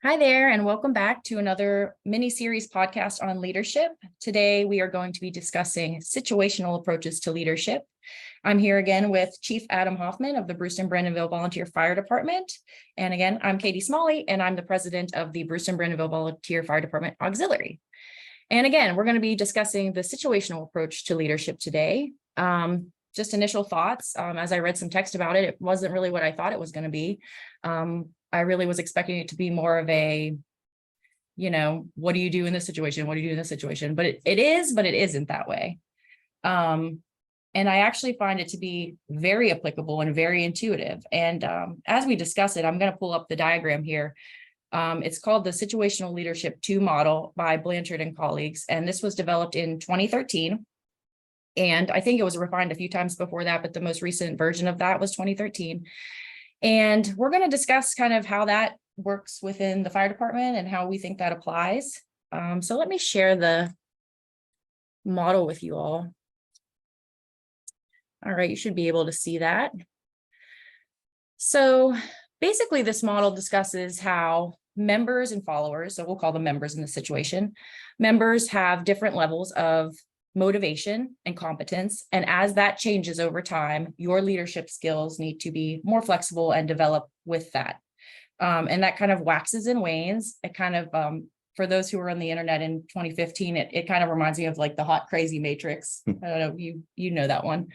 Hi there, and welcome back to another mini-series podcast on leadership. Today, we are going to be discussing situational approaches to leadership. I'm here again with Chief Adam Hoffman of the Bruceton-Brandonville Volunteer Fire Department. And again, I'm Katie Smalley, and I'm the president of the Bruceton-Brandonville Volunteer Fire Department Auxiliary. And again, we're going to be discussing the situational approach to leadership today. Just initial thoughts. As I read some text about it, it wasn't really what I thought it was going to be. I really was expecting it to be more of a, what do you do in this situation? What do you do in this situation? But it is, but it isn't that way. And I actually find it to be very applicable and very intuitive. And as we discuss it, I'm going to pull up the diagram here. It's called the Situational Leadership 2 model by Blanchard and colleagues. And this was developed in 2013. And I think it was refined a few times before that, but the most recent version of that was 2013. And we're going to discuss kind of how that works within the fire department and how we think that applies. So let me share the model with you all. All right, you should be able to see that. So basically, this model discusses how members and followers, so we'll call them members in this situation, members have different levels of motivation and competence. And as that changes over time, your leadership skills need to be more flexible and develop with that. And that kind of waxes and wanes. It kind of, for those who were on the internet in 2015, it kind of reminds me of like the hot, crazy matrix. I don't know, you know that one.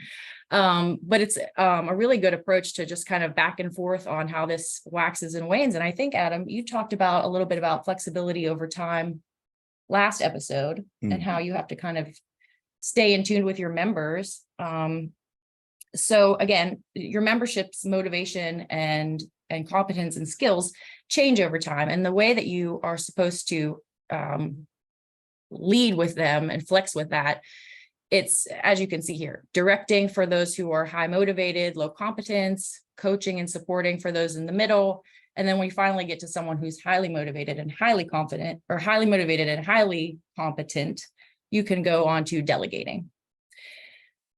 But it's a really good approach to just kind of back and forth on how this waxes and wanes. And I think, Adam, you talked about a little bit about flexibility over time last episode and how you have to kind of stay in tune with your members. So again, your membership's motivation and competence and skills change over time. And the way that you are supposed to lead with them and flex with that, it's, as you can see here, directing for those who are high motivated, low competence, coaching and supporting for those in the middle. And then we finally get to someone who's highly motivated and highly confident, or highly motivated and highly competent. You can go on to delegating.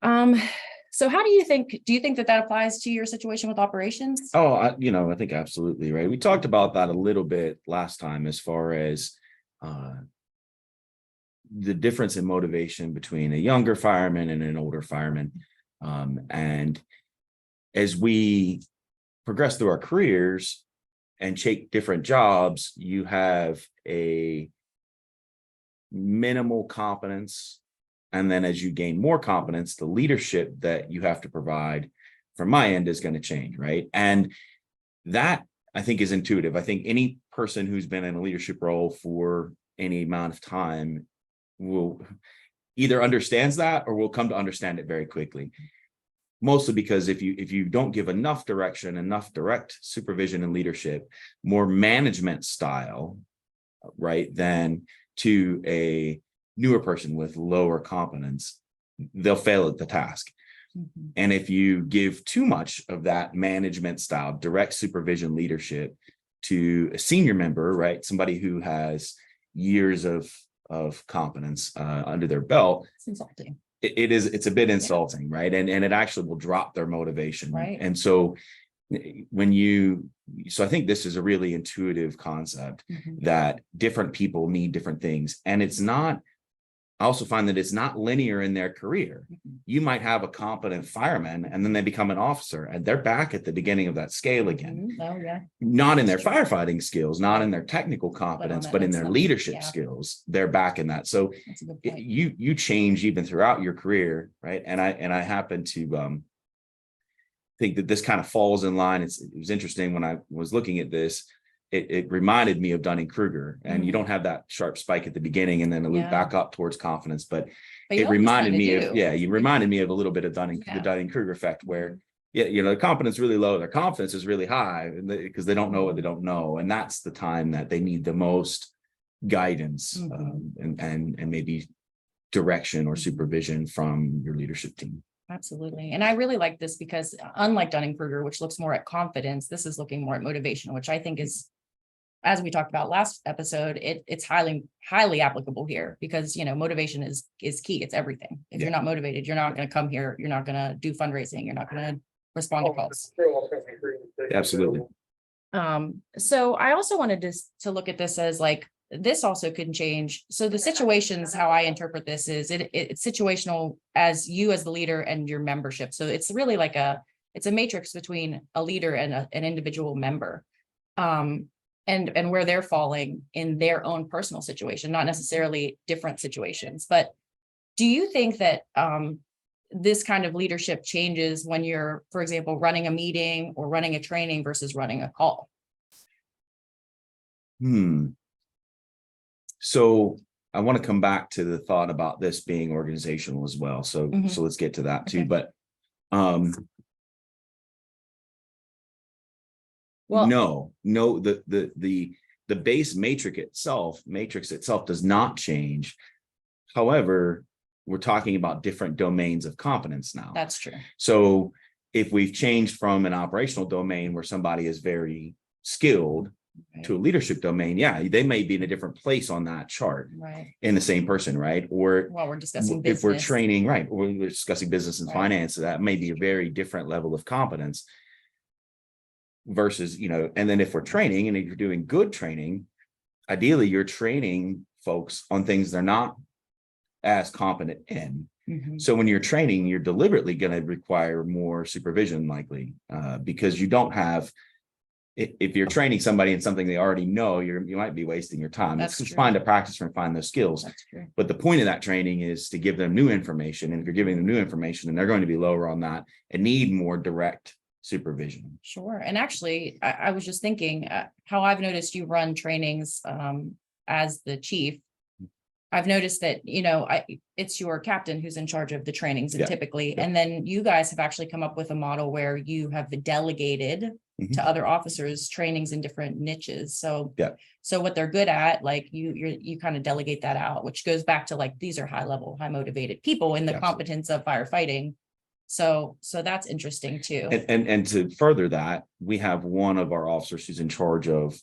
So how do you think that applies to your situation with operations? Oh, I think absolutely, right. We talked about that a little bit last time as far as the difference in motivation between a younger fireman and an older fireman. And as we progress through our careers and take different jobs, you have a minimal competence. And then as you gain more competence, the leadership that you have to provide from my end is going to change, right? And that, I think, is intuitive. I think any person who's been in a leadership role for any amount of time will either understands that or will come to understand it very quickly. Mostly because if you don't give enough direction, enough direct supervision and leadership, more management style, right, then to a newer person with lower competence, they'll fail at the task. Mm-hmm. And if you give too much of that management style, direct supervision leadership to a senior member, right, somebody who has years of competence under their belt, it's insulting. It's a bit insulting, yeah. Right? And it actually will drop their motivation. Right. And so I think this is a really intuitive concept, mm-hmm. that different people need different things. And I also find that it's not linear in their career. Mm-hmm. You might have a competent fireman and then they become an officer and they're back at the beginning of that scale again. Mm-hmm. Oh, yeah. Not in their firefighting skills, not in their technical competence, but in their leadership skills, they're back in that. So you change even throughout your career, right? And I happen to think that this kind of falls in line. It was interesting when I was looking at this. It reminded me of Dunning-Kruger, and mm-hmm. you don't have that sharp spike at the beginning and then a loop back up towards confidence. But it reminded me of, you reminded me of a little bit of the Dunning-Kruger effect where, the confidence is really low, their confidence is really high because they don't know what they don't know. And that's the time that they need the most guidance, mm-hmm. and maybe direction or supervision from your leadership team. Absolutely. And I really like this because unlike Dunning-Kruger, which looks more at confidence, this is looking more at motivation, which I think is, as we talked about last episode, it's highly applicable here because, motivation is key. It's everything. If you're not motivated, you're not going to come here. You're not going to do fundraising. You're not going to respond to calls. Absolutely. So I also wanted to look at this as like, this also can change. So the situations, how I interpret this is it's situational as you as the leader and your membership. So it's really like it's a matrix between a leader and an individual member. And where they're falling in their own personal situation, not necessarily different situations. But do you think that this kind of leadership changes when you're, for example, running a meeting or running a training versus running a call? So I want to come back to the thought about this being organizational as well. So let's get to that too. Okay. But Well, no, the base matrix itself does not change. However, we're talking about different domains of competence now. that's true. So if we've changed from an operational domain where somebody is very skilled to a leadership domain, yeah, they may be in a different place on that chart, Right. in the same person, right? Or While we're discussing if business. we're training, right, or we're discussing business and Right. finance, that may be a very different level of competence versus, and then if we're training and if you're doing good training, ideally you're training folks on things they're not as competent in. So when you're training, you're deliberately going to require more supervision, likely, because you don't have, if you're training somebody in something they already know, you might be wasting your time. That's It's true. fine to practice and find those skills. That's true. But the point of that training is to give them new information. And if you're giving them new information, then they're going to be lower on that and need more direct supervision. Sure. And actually, I was just thinking how I've noticed you run trainings as the chief. I've noticed that, it's your captain who's in charge of the trainings, and Yeah. typically, Yeah. and then you guys have actually come up with a model where you have delegated to other officers trainings in different niches. So, Yeah. So what they're good at, like you kind of delegate that out, which goes back to like, these are high level, high motivated people in the competence of firefighting. So that's interesting too. And to further that, we have one of our officers who's in charge of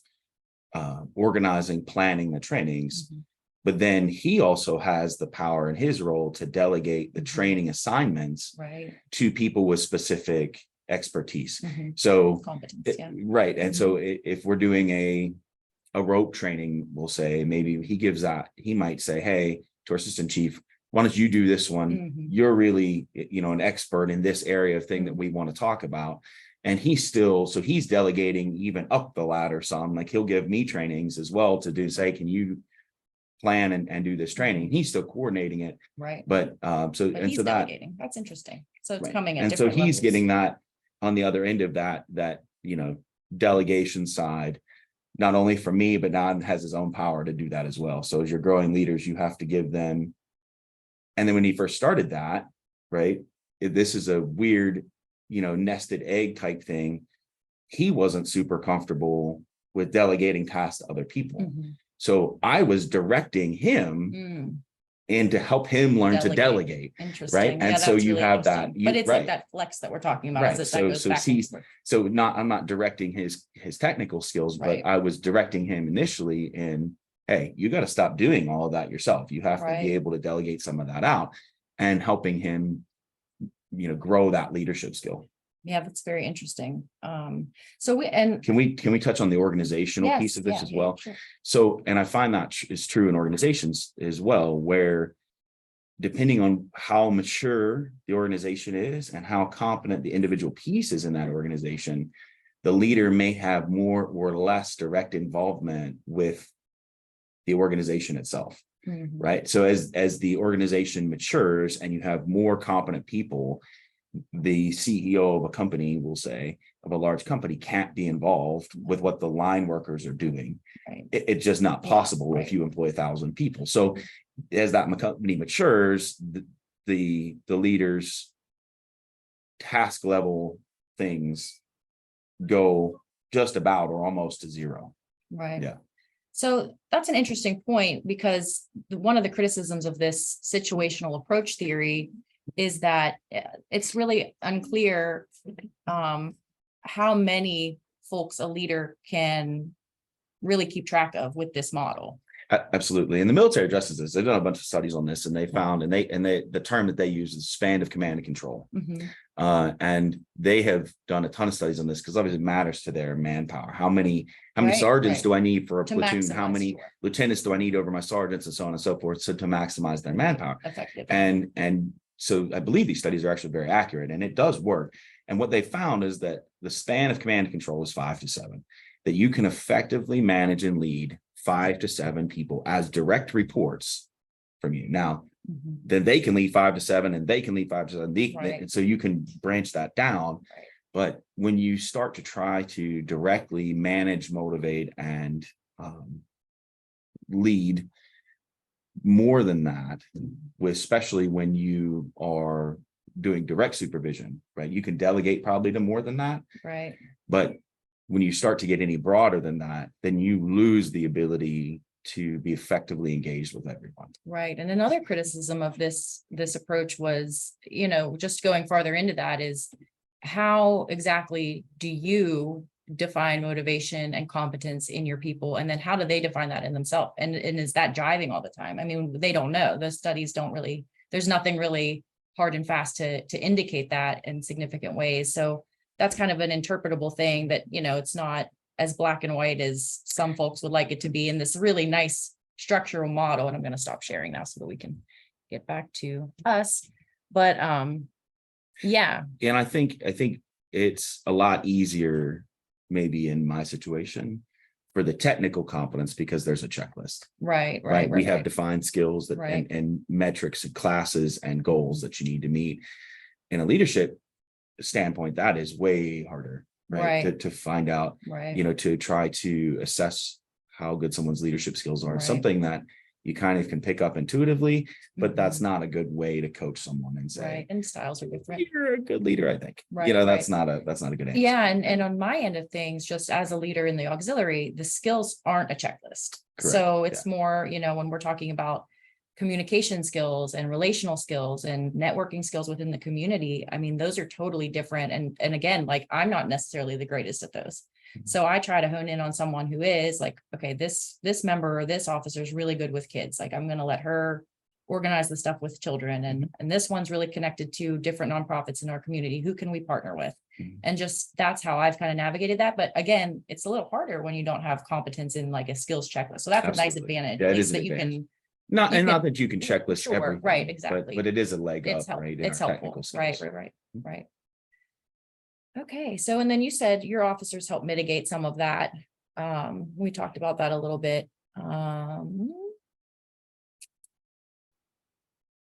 organizing, planning the trainings. But then he also has the power in his role to delegate the training assignments to people with specific expertise. So, competence, yeah. Right. And so if we're doing a rope training, we'll say, maybe he might say, hey, to our assistant chief, why don't you do this one? You're really, an expert in this area of thing that we want to talk about. And he's delegating even up the ladder some, like he'll give me trainings as well to say, can you plan and do this training? He's still coordinating it. Right. But he's delegating. That's interesting. So it's coming at different so he's levels. getting that on the other end of that, delegation side, not only from me, but now has his own power to do that as well. So as you're growing leaders, you have to give them. And then when he first started that, right, this is a weird, nested egg type thing. He wasn't super comfortable with delegating tasks to other people. So I was directing him and to help him learn to delegate. Interesting. Right. And so you really have that. But it's like that flex that we're talking about. Right. I'm not directing his technical skills, but I was directing him initially in, hey, you got to stop doing all of that yourself. You have to be able to delegate some of that out, and helping him, grow that leadership skill. Yeah, that's very interesting. Can we touch on the organizational piece of this as well? Sure. So, and I find that is true in organizations as well, where depending on how mature the organization is and how competent the individual piece is in that organization, the leader may have more or less direct involvement with the organization itself. Right. So as the organization matures and you have more competent people, the CEO of a company, will say, of a large company, can't be involved with what the line workers are doing. It's just not possible if you employ 1,000 people. So as that company matures, the leaders' task level things go just about or almost to zero. Right. Yeah. So that's an interesting point, because one of the criticisms of this situational approach theory is that it's really unclear how many folks a leader can really keep track of with this model. Absolutely. And the military addresses this. They've done a bunch of studies on this, and they found, and the term that they use is span of command and control. And they have done a ton of studies on this because obviously it matters to their manpower. How many sergeants right. do I need for a To platoon? How maximize, many sure. lieutenants do I need over my sergeants, and so on and so forth, so to maximize their manpower. Effective. And so I believe these studies are actually very accurate, and it does work. And what they found is that the span of command and control is 5 to 7, that you can effectively manage and lead 5 to 7 people as direct reports from you. Now, then they can lead 5 to 7, and they can lead 5 to 7. Right. And so you can branch that down. Right. But when you start to try to directly manage, motivate, and lead more than that, especially when you are doing direct supervision, right? You can delegate probably to more than that. Right. But when you start to get any broader than that, then you lose the ability to be effectively engaged with everyone. Right. And another criticism of this approach was, just going farther into that, is how exactly do you define motivation and competence in your people? And then how do they define that in themselves? And is that jiving all the time? I mean, they don't know. The studies don't really, there's nothing really hard and fast to indicate that in significant ways. So that's kind of an interpretable thing that, it's not as black and white as some folks would like it to be in this really nice structural model. And I'm going to stop sharing now so that we can get back to us. But yeah. And I think it's a lot easier, maybe in my situation, for the technical competence, because there's a checklist. Right. We have defined skills that Right. and metrics and classes and goals that you need to meet. In a leadership standpoint, that is way harder, right? To find out, Right. To try to assess how good someone's leadership skills are. It's Right. something that you kind of can pick up intuitively, but that's not a good way to coach someone and say, right. And styles are different. you're a good leader, I think. Right, That's not a good answer. Yeah. And on my end of things, just as a leader in the auxiliary, the skills aren't a checklist. Correct. So it's more, when we're talking about communication skills and relational skills and networking skills within the community, I mean, those are totally different. And again, like, I'm not necessarily the greatest at those. So I try to hone in on someone who is like, okay, this member or this officer is really good with kids. Like, I'm going to let her organize the stuff with children. And this one's really connected to different nonprofits in our community. Who can we partner with? And just, that's how I've kind of navigated that. But again, it's a little harder when you don't have competence in like a skills checklist. So that's a nice advantage, at least that you can. Not that you can checklist Sure, everything, right, exactly. but it is a leg up, right? It's helpful, right. Okay, so, and then you said your officers help mitigate some of that. We talked about that a little bit.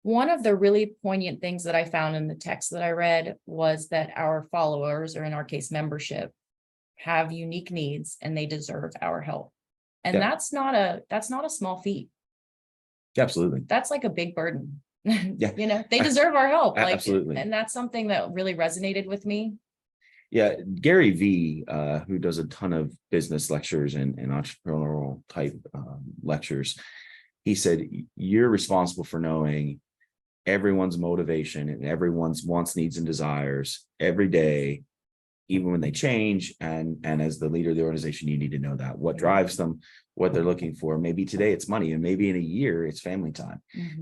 One of the really poignant things that I found in the text that I read was that our followers, or in our case, membership, have unique needs and they deserve our help. And that's not a small feat. Absolutely. That's like a big burden. Yeah. They deserve our help. Like, absolutely. And that's something that really resonated with me. Yeah. Gary V, who does a ton of business lectures and entrepreneurial type lectures, he said, you're responsible for knowing everyone's motivation and everyone's wants, needs, and desires every day, even when they change. And as the leader of the organization, you need to know that what drives them, what they're looking for. Maybe today it's money, and maybe in a year it's family time.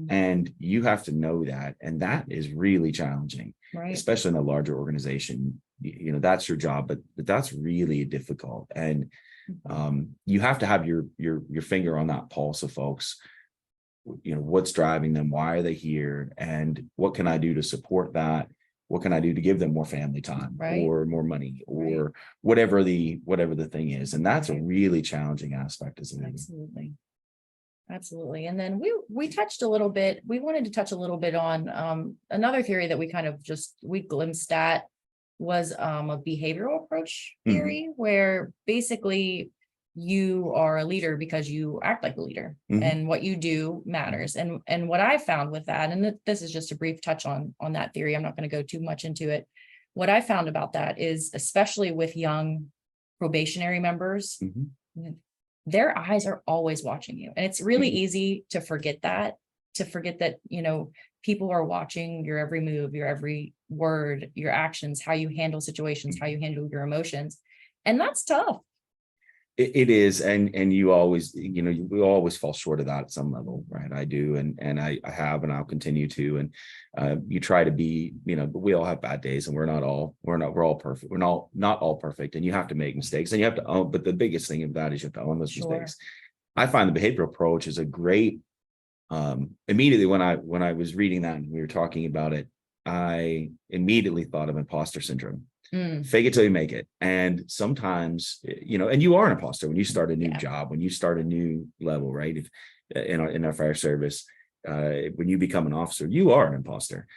And you have to know that. And that is really challenging, especially in a larger organization. That's your job, but that's really difficult. And you have to have your finger on that pulse of folks. What's driving them? Why are they here? And what can I do to support that? What can I do to give them more family time or more money or whatever the thing is? And that's a really challenging aspect as a leader. Absolutely. And then we touched a little bit, we wanted to touch a little bit on another theory that we kind of we glimpsed at was a behavioral approach theory, where basically you are a leader because you act like a leader and what you do matters. And what I found with that, and this is just a brief touch on that theory, I'm not going to go too much into it. What I found about that is, especially with young probationary members, their eyes are always watching you. And it's really easy to forget that, people are watching your every move, your every word, your actions, how you handle situations, how you handle your emotions. And that's tough. It is, and you always, we always fall short of that at some level, right? I do, and I have, and I'll continue to. And you try to be, but we all have bad days, and we're all perfect. We're not all perfect, and you have to make mistakes, and you have to own. But the biggest thing of that is you have to own those Sure. mistakes. I find the behavioral approach is a great. Immediately when I was reading that and we were talking about it, I immediately thought of imposter syndrome. Fake it till you make it. And sometimes, and you are an imposter when you start a new job, when you start a new level, right? If in our fire service, when you become an officer, you are an imposter.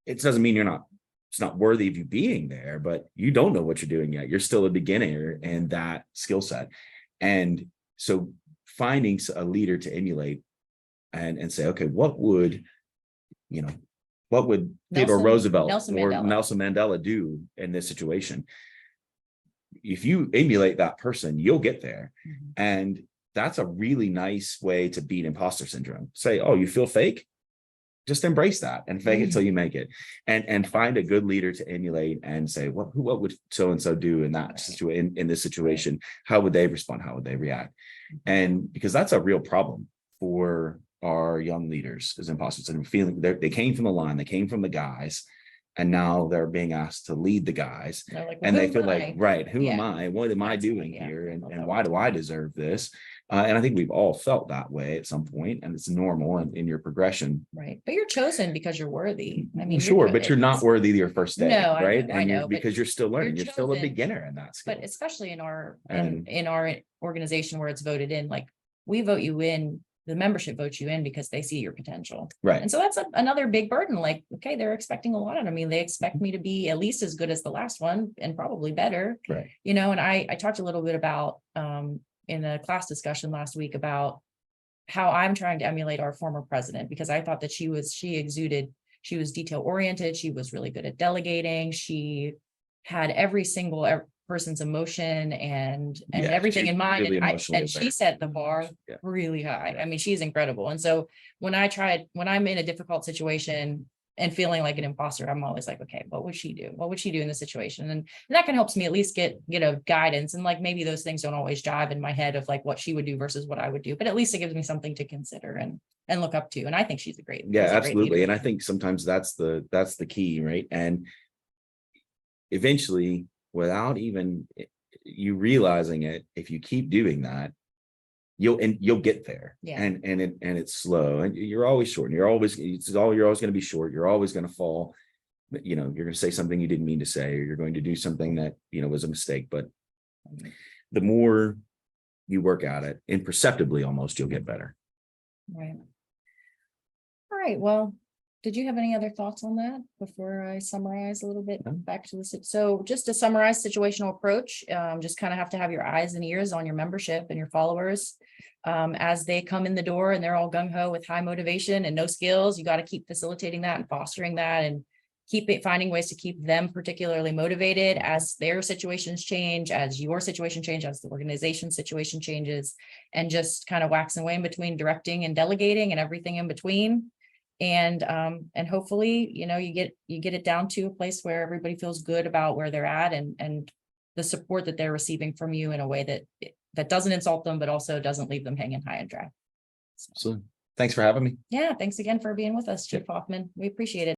It doesn't mean it's not worthy of you being there, but you don't know what you're doing yet. You're still a beginner in that skill set. And so finding a leader to emulate and say, okay, what would Theodore Roosevelt or Nelson Mandela do in this situation? If you emulate that person, you'll get there. And that's a really nice way to beat imposter syndrome. Say, oh, you feel fake? Just embrace that and fake it till you make it. And find a good leader to emulate and say, what would so-and-so do in that situation, in this situation? How would they respond? How would they react? And because that's a real problem for our young leaders as imposters, and feeling they came from the line, they came from the guys, and now they're being asked to lead the guys, like, and they feel like, right, who am I? What am I doing here? And why do I deserve this? And I think we've all felt that way at some point, and it's normal in your progression. Right. But you're chosen because you're worthy. I mean, sure, but you're not worthy your first day, no, right? I know, because you're still learning. You're still a chosen, beginner in that skill. But especially in our in our organization where it's voted in, like we vote you in, the membership votes you in because they see your potential. Right. And so that's another big burden. Like, okay, they're expecting a lot out of me. They expect me to be at least as good as the last one and probably better. Right. And I talked a little bit about in a class discussion last week about how I'm trying to emulate our former president, because I thought that she was detail oriented. She was really good at delegating. She had every single person's emotion and everything in mind. Really and she set the bar really high. I mean, she's incredible. And so when I'm in a difficult situation and feeling like an imposter, I'm always like, okay, what would she do? What would she do in this situation? And that can help me at least get a guidance. And like, maybe those things don't always jive in my head of like what she would do versus what I would do, but at least it gives me something to consider and look up to. And I think she's a great, absolutely. And I think sometimes that's the key, right? And eventually, without even you realizing it, if you keep doing that, you'll get there. And it's slow, and you're always short, and you're always going to be short. You're always going to fall. You're going to say something you didn't mean to say, or you're going to do something that was a mistake. But the more you work at it, imperceptibly almost, you'll get better. Right. All right. Well, did you have any other thoughts on that before I summarize a little bit back to the so just to summarize situational approach, just kind of have to have your eyes and ears on your membership and your followers as they come in the door and they're all gung-ho with high motivation and no skills. You got to keep facilitating that and fostering that and finding ways to keep them particularly motivated as their situations change, as your situation changes, as the organization situation changes, and just kind of wax and wane between directing and delegating and everything in between. And hopefully, you get it down to a place where everybody feels good about where they're at and the support that they're receiving from you in a way that doesn't insult them, but also doesn't leave them hanging high and dry. So thanks for having me. Yeah. Thanks again for being with us, Chief Hoffman. We appreciate it.